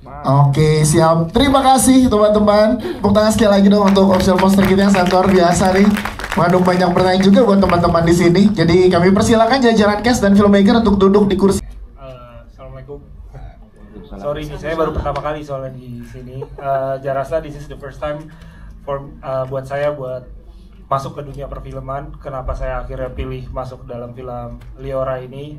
Oke, siap. Terima kasih teman-teman. Tepuk tangan sekali lagi dong untuk official poster kita yang sangat luar biasa nih. Mengandung banyak pertanyaan juga buat teman-teman di sini. Jadi kami persilakan jajaran cast dan filmmaker untuk duduk di kursi. Assalamualaikum. Sorry nih, saya baru pertama kali soalnya di sini. Jarasta, this is the first time buat saya buat masuk ke dunia perfilman. Kenapa saya akhirnya pilih masuk dalam film Liora ini?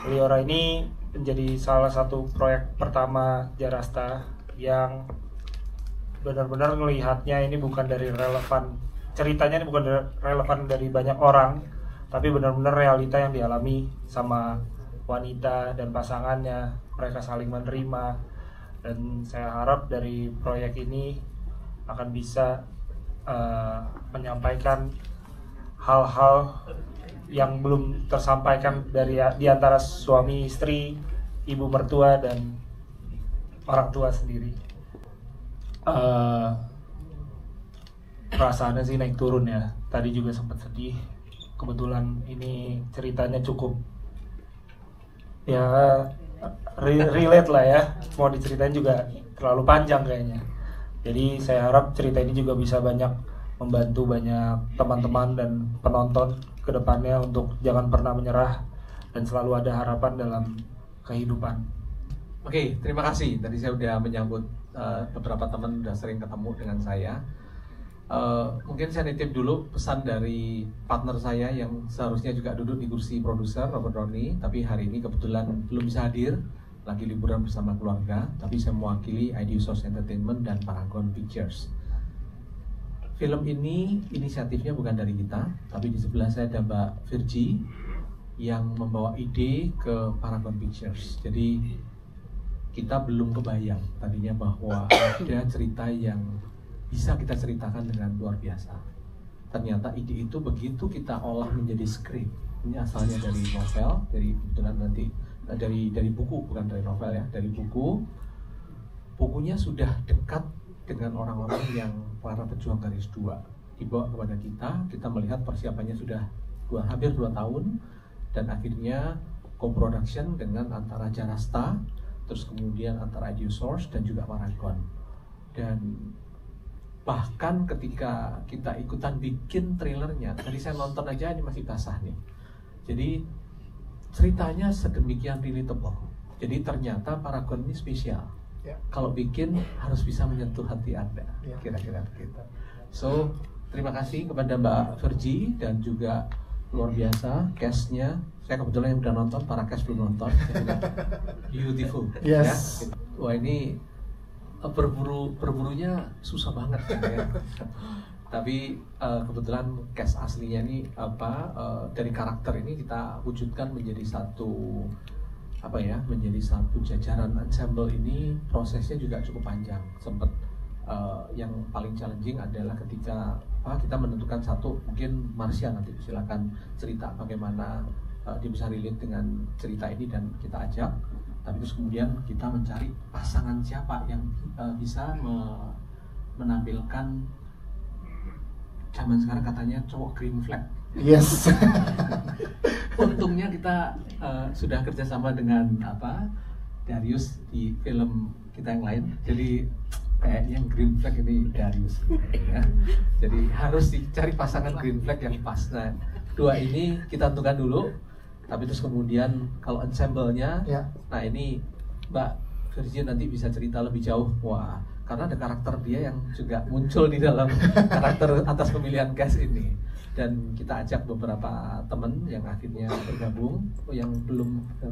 Liora ini menjadi salah satu proyek pertama Jarasta yang benar-benar melihatnya ini bukan dari relevan, ceritanya ini bukan relevan dari banyak orang, tapi benar-benar realita yang dialami sama wanita dan pasangannya, mereka saling menerima. Dan saya harap dari proyek ini akan bisa menyampaikan hal-hal yang belum tersampaikan di antara suami istri, ibu mertua dan orang tua sendiri. Perasaannya sih naik turun ya. Tadi juga sempat sedih. Kebetulan ini ceritanya cukup ya relate lah ya. Mau diceritain juga terlalu panjang kayaknya. Jadi saya harap cerita ini juga bisa banyak membantu banyak teman-teman dan penonton ke depannya untuk jangan pernah menyerah dan selalu ada harapan dalam kehidupan. Oke, terima kasih. Tadi saya udah menyambut beberapa teman udah sering ketemu dengan saya. Mungkin saya nitip dulu pesan dari partner saya yang seharusnya juga duduk di kursi produser, Robert Ronnie, tapi hari ini kebetulan belum bisa hadir, lagi liburan bersama keluarga, tapi saya mewakili ID Source Entertainment dan Paragon Pictures. Film ini inisiatifnya bukan dari kita, tapi di sebelah saya ada Mbak Virgi yang membawa ide ke Paragon Pictures. Jadi kita belum kebayang tadinya bahwa ada cerita yang bisa kita ceritakan dengan luar biasa. Ternyata ide itu begitu kita olah menjadi skrip. Ini asalnya dari novel, dari kebetulan nanti dari buku, bukan dari novel ya, dari buku. Bukunya sudah dekat dengan orang-orang yang para pejuang garis 2 dibawa kepada kita melihat persiapannya sudah hampir 2 tahun dan akhirnya co-production dengan antara Jarasta, terus kemudian antara ID Source dan juga Paragon. Dan bahkan ketika kita ikutan bikin trailernya, tadi saya nonton aja ini masih basah nih. Jadi ceritanya sedemikian relatable. Jadi ternyata Paragon ini spesial. Kalau bikin harus bisa menyentuh hati Anda, kira-kira begitu. So, terima kasih kepada Mbak Virgi dan juga luar biasa cast-nya. Saya kebetulan yang udah nonton, para cast belum nonton. Beautiful. Yes. Ya. Wah, ini berburunya susah banget ya. Tapi kebetulan cast aslinya ini dari karakter ini kita wujudkan menjadi satu menjadi satu jajaran ensemble. Ini prosesnya juga cukup panjang. Sempat yang paling challenging adalah ketika kita menentukan satu, mungkin Marsha nanti silakan cerita bagaimana dia bisa relate dengan cerita ini dan kita ajak. Tapi terus kemudian kita mencari pasangan siapa yang bisa menampilkan, zaman sekarang katanya cowok green flag. Yes. Untungnya kita sudah kerjasama dengan Darius di film kita yang lain. Jadi kayaknya yang green flag ini Darius. Ya. Jadi harus dicari pasangan green flag yang pas. Nah, 2 ini kita tentukan dulu. Tapi terus kemudian kalau ensemble-nya, nah ini Mbak Virgin nanti bisa cerita lebih jauh. Wah, karena ada karakter dia yang juga muncul di dalam karakter atas pemilihan cast ini. Dan kita ajak beberapa teman yang akhirnya bergabung. Yang belum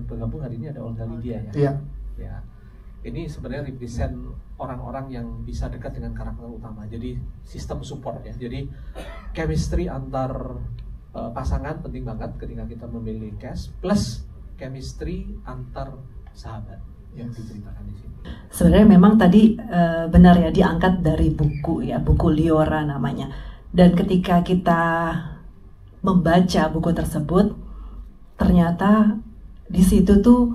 bergabung hari ini ada Olga Lydia ya. Iya. Ya. Ini sebenarnya represent orang-orang yang bisa dekat dengan karakter utama. Jadi sistem support ya. Jadi chemistry antar pasangan penting banget ketika kita memilih cast, plus chemistry antar sahabat yang diceritakan di sini. Sebenarnya memang tadi benar ya, diangkat dari buku ya, buku Liora namanya. Dan ketika kita membaca buku tersebut, ternyata di situ tuh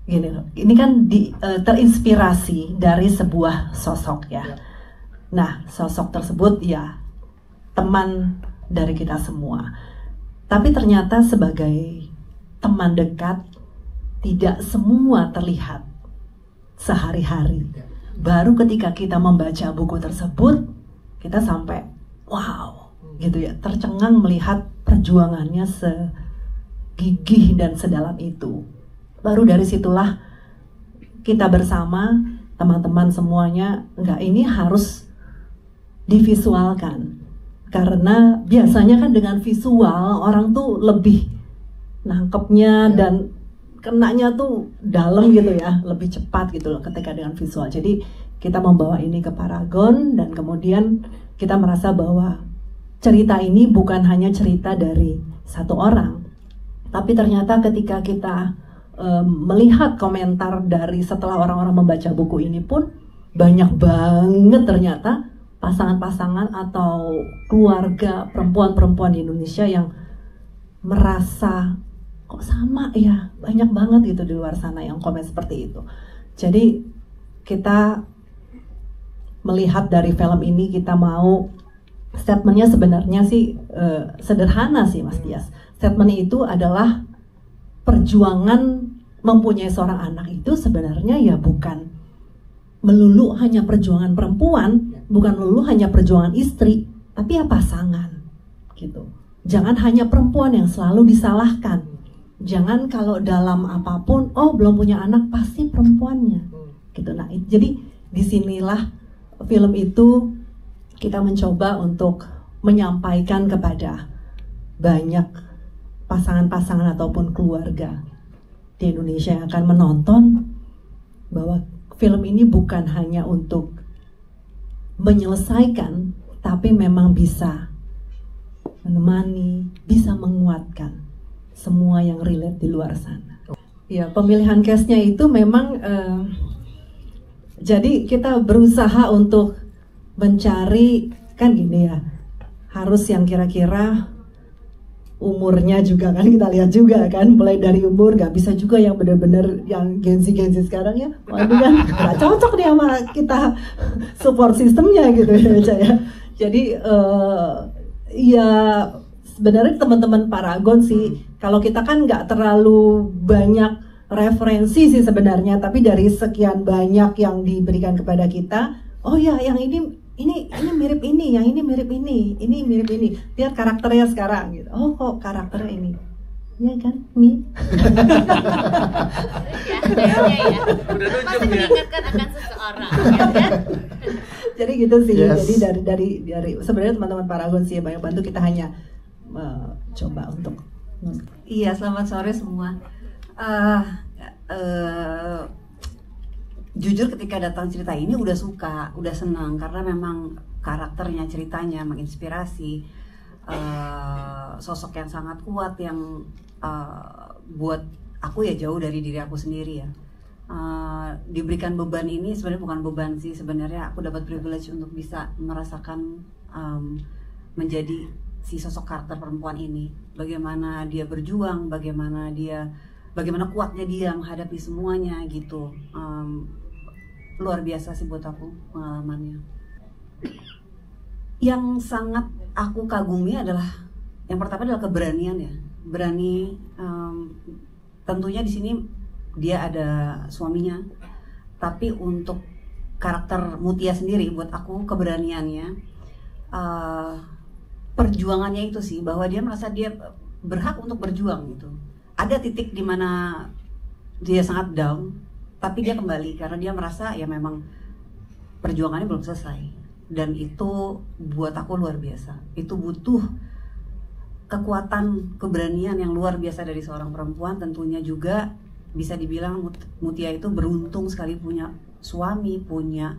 gini loh, ini kan terinspirasi dari sebuah sosok ya. Nah, sosok tersebut ya teman dari kita semua. Tapi ternyata sebagai teman dekat, tidak semua terlihat sehari-hari. Baru ketika kita membaca buku tersebut, kita sampai wow, gitu ya, tercengang melihat perjuangannya segigih dan sedalam itu. Baru dari situlah kita bersama teman-teman semuanya, enggak, ini harus divisualkan. Karena biasanya kan dengan visual orang tuh lebih nangkepnya dan kenanya tuh dalam gitu ya, lebih cepat gitu loh ketika dengan visual. Jadi kita membawa ini ke Paragon dan kemudian kita merasa bahwa cerita ini bukan hanya cerita dari satu orang, tapi ternyata ketika kita melihat komentar dari setelah orang-orang membaca buku ini pun banyak banget ternyata pasangan-pasangan atau keluarga perempuan-perempuan di Indonesia yang merasa kok sama ya, banyak banget gitu di luar sana yang komen seperti itu. Jadi kita melihat dari film ini, kita mau statementnya sebenarnya sih sederhana sih Mas Dias. Statement itu adalah perjuangan mempunyai seorang anak itu sebenarnya ya bukan melulu hanya perjuangan perempuan, bukan melulu hanya perjuangan istri, tapi ya pasangan gitu. Jangan hanya perempuan yang selalu disalahkan. Jangan kalau dalam apapun, oh belum punya anak pasti perempuannya, gitu. Nah, jadi disinilah film itu kita mencoba untuk menyampaikan kepada banyak pasangan-pasangan ataupun keluarga di Indonesia yang akan menonton bahwa film ini bukan hanya untuk menyelesaikan, tapi memang bisa menemani, bisa menguatkan semua yang relate di luar sana. Ya, pemilihan cast-nya itu memang jadi kita berusaha untuk mencari, kan gini ya, harus yang kira-kira umurnya juga kan kita lihat juga kan, mulai dari umur, nggak bisa juga yang benar-benar yang Gen Z sekarang ya, waduh kan nggak cocok nih sama kita support sistemnya gitu ya. Jadi ya sebenarnya teman-teman Paragon sih, kalau kita kan nggak terlalu banyak referensi sih sebenarnya, tapi dari sekian banyak yang diberikan kepada kita, oh ya yang ini mirip ini, yang ini mirip ini mirip ini, lihat karakternya sekarang gitu. Oh kok karakternya ini, ya kan, Mi. Ya. Pasti mengingatkan akan seseorang, ya kan? Jadi gitu sih. Yes. Jadi dari sebenarnya teman-teman Paragon sih banyak bantu kita, hanya coba untuk. Iya, selamat sore semua. Jujur ketika datang cerita ini udah suka, udah senang karena memang karakternya, ceritanya menginspirasi, sosok yang sangat kuat yang buat aku ya jauh dari diri aku sendiri ya. Diberikan beban ini sebenarnya bukan beban sih, sebenarnya aku dapat privilege untuk bisa merasakan menjadi si sosok karakter perempuan ini, bagaimana dia berjuang, bagaimana kuatnya dia menghadapi semuanya gitu. Luar biasa sih buat aku pengalamannya. Yang sangat aku kagumi adalah yang pertama adalah keberanian ya, berani. Tentunya di sini dia ada suaminya, tapi untuk karakter Mutia sendiri buat aku keberaniannya, perjuangannya itu sih, bahwa dia merasa dia berhak untuk berjuang gitu. Ada titik di mana dia sangat down, tapi dia kembali karena dia merasa ya memang perjuangannya belum selesai, dan itu buat aku luar biasa. Itu butuh kekuatan, keberanian yang luar biasa dari seorang perempuan. Tentunya juga bisa dibilang Mutia itu beruntung sekali punya suami, punya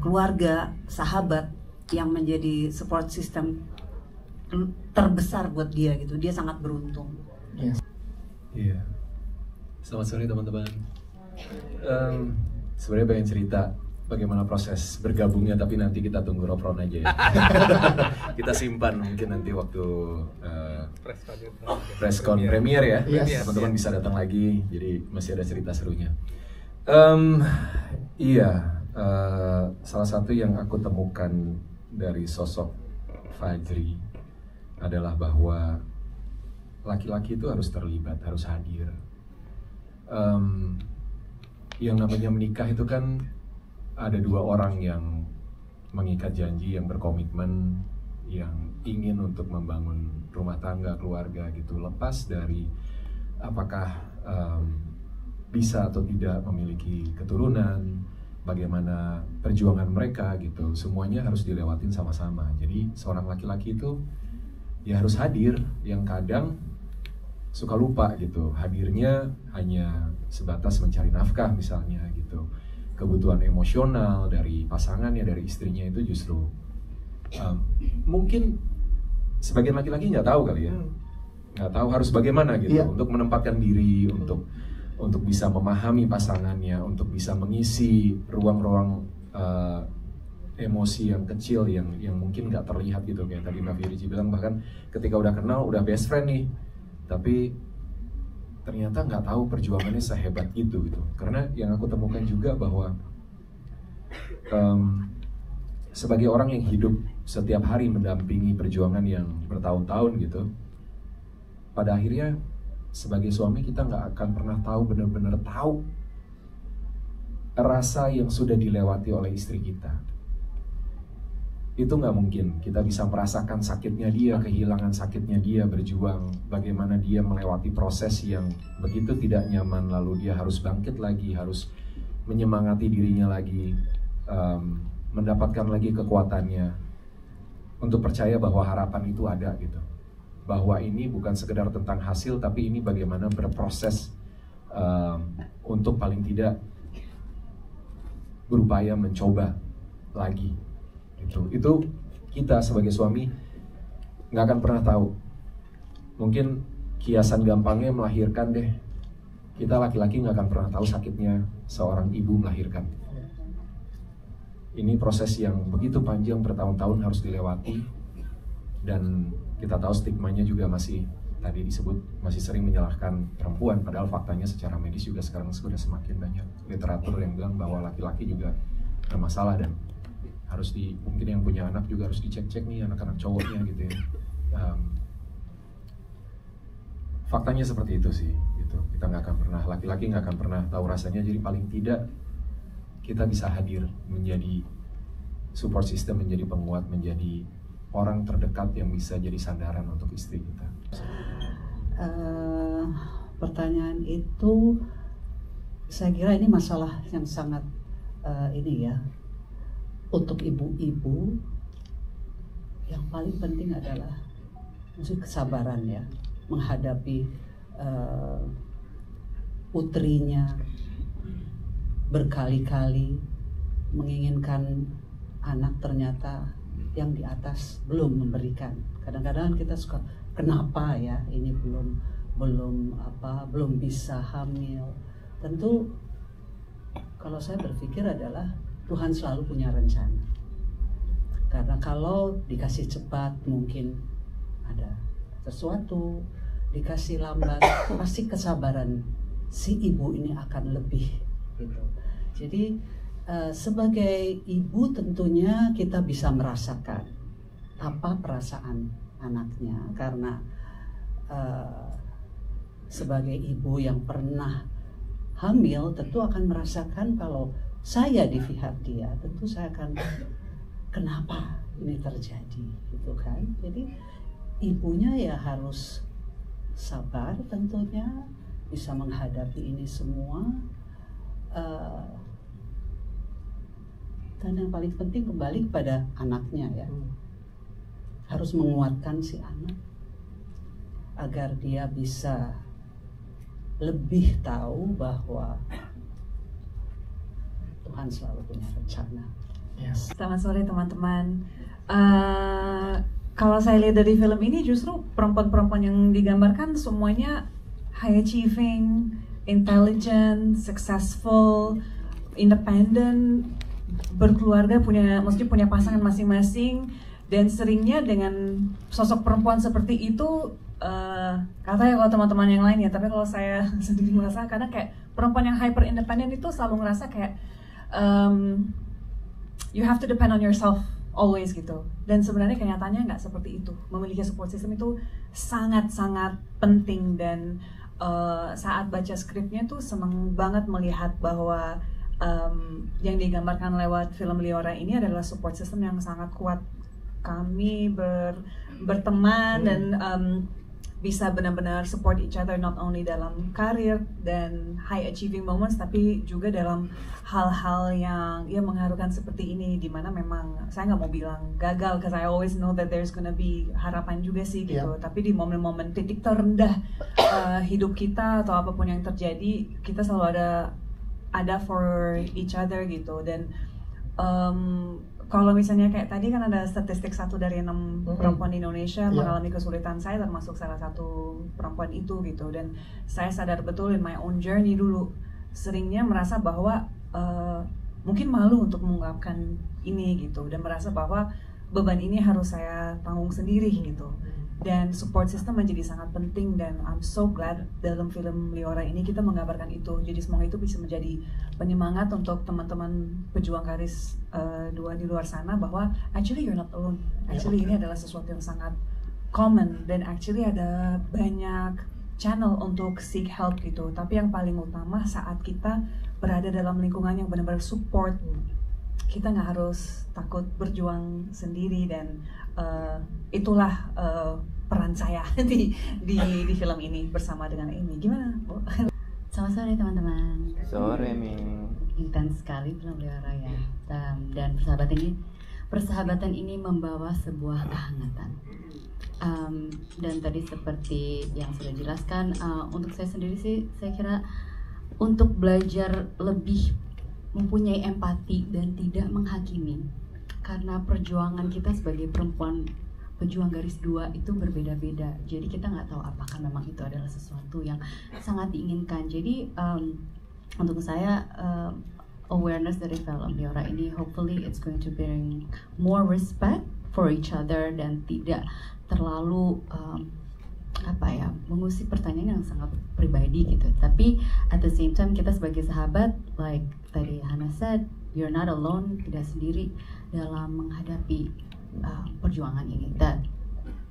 keluarga, sahabat yang menjadi support system terbesar buat dia gitu. Dia sangat beruntung. Iya. Selamat sore teman-teman. Sebenarnya pengen cerita bagaimana proses bergabungnya, tapi nanti kita tunggu Ropron aja ya. Kita simpan mungkin nanti waktu preskon premier ya. Yes. Teman-teman bisa datang lagi, jadi masih ada cerita serunya. Salah satu yang aku temukan dari sosok Fajri adalah bahwa laki-laki itu harus terlibat, harus hadir. yang namanya menikah itu kan ada dua orang yang mengikat janji, yang berkomitmen, yang ingin untuk membangun rumah tangga, keluarga gitu. Lepas dari apakah bisa atau tidak memiliki keturunan, bagaimana perjuangan mereka gitu, semuanya harus dilewatin sama-sama. Jadi seorang laki-laki itu ya harus hadir, yang kadang suka lupa gitu, hadirnya hanya sebatas mencari nafkah misalnya gitu. Kebutuhan emosional dari pasangannya, dari istrinya itu justru mungkin sebagian laki-laki nggak tahu kali ya, nggak tahu harus bagaimana gitu untuk menempatkan diri, untuk bisa memahami pasangannya, untuk bisa mengisi ruang-ruang emosi yang kecil yang mungkin nggak terlihat gitu. Kayak tadi Mbak Firji bilang, bahkan ketika udah kenal, udah best friend nih, tapi ternyata nggak tahu perjuangannya sehebat itu gitu. Karena yang aku temukan juga bahwa sebagai orang yang hidup setiap hari mendampingi perjuangan yang bertahun-tahun gitu, pada akhirnya sebagai suami kita nggak akan pernah tahu, benar-benar tahu rasa yang sudah dilewati oleh istri kita. Itu nggak mungkin kita bisa merasakan sakitnya dia, kehilangan sakitnya dia, berjuang, bagaimana dia melewati proses yang begitu tidak nyaman, lalu dia harus bangkit lagi, harus menyemangati dirinya lagi, mendapatkan lagi kekuatannya untuk percaya bahwa harapan itu ada gitu, bahwa ini bukan sekedar tentang hasil, tapi ini bagaimana berproses untuk paling tidak berupaya mencoba lagi. Itu kita sebagai suami nggak akan pernah tahu. Mungkin kiasan gampangnya melahirkan deh. Kita laki-laki nggak akan pernah tahu sakitnya seorang ibu melahirkan. Ini proses yang begitu panjang, bertahun-tahun harus dilewati, dan kita tahu stigmanya juga masih, tadi disebut, masih sering menyalahkan perempuan, padahal faktanya secara medis juga sekarang sudah semakin banyak literatur yang bilang bahwa laki-laki juga bermasalah, dan harus mungkin yang punya anak juga harus dicek-cek nih anak-anak cowoknya gitu ya. Faktanya seperti itu sih gitu. Kita nggak akan pernah, laki-laki nggak akan pernah tahu rasanya. Jadi paling tidak kita bisa hadir menjadi support system, menjadi penguat, menjadi orang terdekat yang bisa jadi sandaran untuk istri kita. Pertanyaan itu saya kira ini masalah yang sangat ini ya. Untuk ibu-ibu yang paling penting adalah mesti kesabaran ya, menghadapi putrinya berkali-kali menginginkan anak, ternyata yang di atas belum memberikan. Kadang-kadang kita suka, kenapa ya ini belum bisa hamil. Tentu kalau saya berpikir adalah Tuhan selalu punya rencana. Karena kalau dikasih cepat mungkin ada sesuatu, dikasih lambat pasti kesabaran si ibu ini akan lebih gitu. Jadi sebagai ibu tentunya kita bisa merasakan apa perasaan anaknya, karena sebagai ibu yang pernah hamil tentu akan merasakan kalau saya di pihak dia, tentu saya akan kenapa ini terjadi gitu kan. Jadi ibunya ya harus sabar tentunya, bisa menghadapi ini semua, dan yang paling penting kembali kepada anaknya ya, harus menguatkan si anak agar dia bisa lebih tahu bahwa Tuhan selalu punya rencana. Yes. Selamat sore teman-teman. Kalau saya lihat dari film ini, justru perempuan-perempuan yang digambarkan semuanya high achieving, intelligent, successful, independent, berkeluarga, maksudnya punya pasangan masing-masing, dan seringnya dengan sosok perempuan seperti itu, katanya kalau teman-teman yang lain ya, tapi kalau saya sendiri merasa kadang kayak perempuan yang hyper independent itu selalu ngerasa kayak you have to depend on yourself always gitu. Dan sebenarnya kenyataannya nggak seperti itu. Memiliki support system itu sangat-sangat penting, dan saat baca skripnya tuh seneng banget melihat bahwa yang digambarkan lewat film Liora ini adalah support system yang sangat kuat. Kami berteman dan bisa benar-benar support each other not only dalam karir dan high achieving moments, tapi juga dalam hal-hal yang ya mengharukan seperti ini, dimana memang saya nggak mau bilang gagal, because I always know that there's gonna be harapan juga sih gitu. Tapi di momen-momen titik terendah hidup kita atau apapun yang terjadi, kita selalu ada for each other gitu. Dan kalau misalnya kayak tadi kan ada statistik 1 dari 6 perempuan di Indonesia mengalami kesulitan, saya termasuk salah satu perempuan itu gitu. Dan saya sadar betul in my own journey dulu seringnya merasa bahwa mungkin malu untuk mengungkapkan ini gitu, dan merasa bahwa beban ini harus saya tanggung sendiri gitu. Dan support system menjadi sangat penting, dan I'm so glad dalam film Liora ini kita menggambarkan itu. Jadi semoga itu bisa menjadi penyemangat untuk teman-teman pejuang karis di luar sana, bahwa actually you're not alone. Actually ini adalah sesuatu yang sangat common, dan actually ada banyak channel untuk seek help gitu. Tapi yang paling utama saat kita berada dalam lingkungan yang benar-benar support, kita nggak harus takut berjuang sendiri. Dan itulah peran saya di film ini bersama dengan Amy. Gimana, Bu? Selamat sore teman-teman. Sore, Ming. Intens sekali film Liora ya. Dan persahabatan ini membawa sebuah kehangatan. Dan tadi seperti yang sudah dijelaskan, untuk saya sendiri sih, saya kira untuk belajar lebih mempunyai empati dan tidak menghakimi, karena perjuangan kita sebagai perempuan pejuang garis 2 itu berbeda-beda. Jadi kita nggak tahu apakah memang itu adalah sesuatu yang sangat diinginkan. Jadi untuk saya awareness dari film Liora ini, hopefully it's going to bring more respect for each other dan tidak terlalu mengusik pertanyaan yang sangat pribadi gitu. Tapi at the same time kita sebagai sahabat, like tadi Hana said, you're not alone, tidak sendiri dalam menghadapi perjuangan ini. That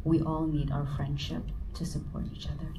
we all need our friendship to support each other.